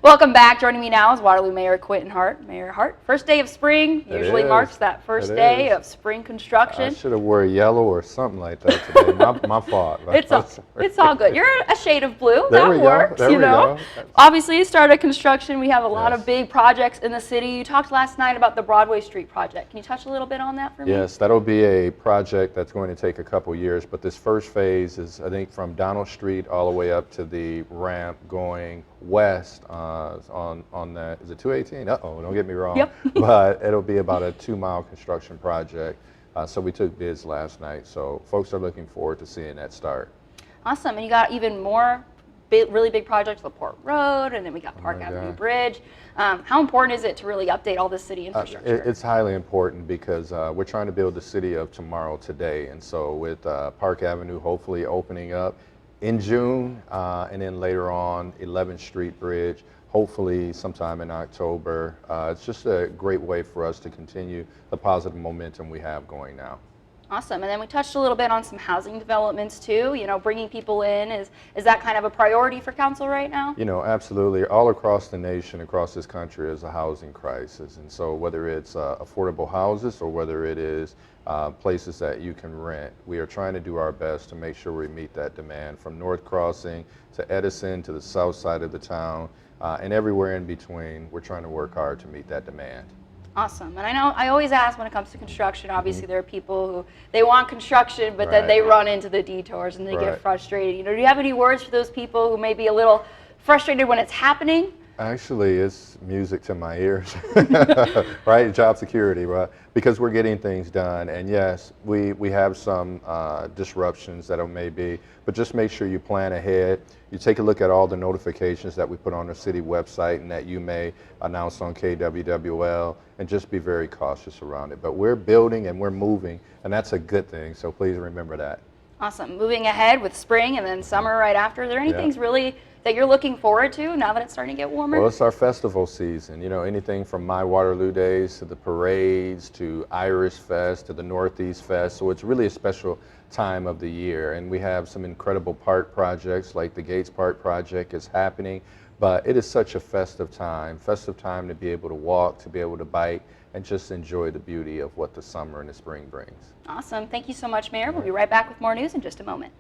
Welcome back. Joining me now is Waterloo Mayor Hart. Mayor Hart, first day of spring usually marks that first day of spring construction. I should have wore yellow or something like that today. My fault. It's all good. You're a shade of blue. There that we works, go. There we go. Obviously, you started construction. We have a lot of big projects in the city. You talked last night about the Broadway Street project. Can you touch a little bit on that for me? Yes, that'll be a project that's going to take a couple years, but this first phase is, I think, from Donald Street all the way up to the ramp going west on that, is it 218? Uh-oh, don't get me wrong. Yep. But it'll be about a 2-mile construction project. So we took bids last night, so folks are looking forward to seeing that start. Awesome, and you got even more really big projects, LaPorte Road, and then we got Park Avenue Bridge. How important is it to really update all the city infrastructure? It's highly important because we're trying to build the city of tomorrow today, and so with Park Avenue hopefully opening up in June, and then later on 11th Street Bridge, hopefully sometime in October. It's just a great way for us to continue the positive momentum we have going now. Awesome, and then we touched a little bit on some housing developments too. You know, bringing people in, is that kind of a priority for council right now? You know, absolutely. All across the nation, across this country, is a housing crisis, and so whether it's affordable houses or whether it is places that you can rent, we are trying to do our best to make sure we meet that demand from North Crossing to Edison to the south side of the town, and everywhere in between. We're trying to work hard to meet that demand. Awesome, and I know I always ask when it comes to construction, obviously there are people who, they want construction, but then they run into the detours and they get frustrated. You know, do you have any words for those people who may be a little frustrated when it's happening? Actually, it's music to my ears, right? Job security, right? Because we're getting things done, and yes, we have some disruptions that may be, but just make sure you plan ahead. You take a look at all the notifications that we put on the city website and that you may announce on KWWL, and just be very cautious around it. But we're building and we're moving, and that's a good thing, so please remember that. Awesome. Moving ahead with spring and then summer right after, are there any things really that you're looking forward to now that it's starting to get warmer? Well, it's our festival season. You know, anything from My Waterloo Days to the parades to Irish Fest to the Northeast Fest. So it's really a special time of the year. And we have some incredible park projects, like the Gates Park project is happening. But it is such a festive time to be able to walk, to be able to bike, and just enjoy the beauty of what the summer and the spring brings. Awesome. Thank you so much, Mayor. We'll be right back with more news in just a moment.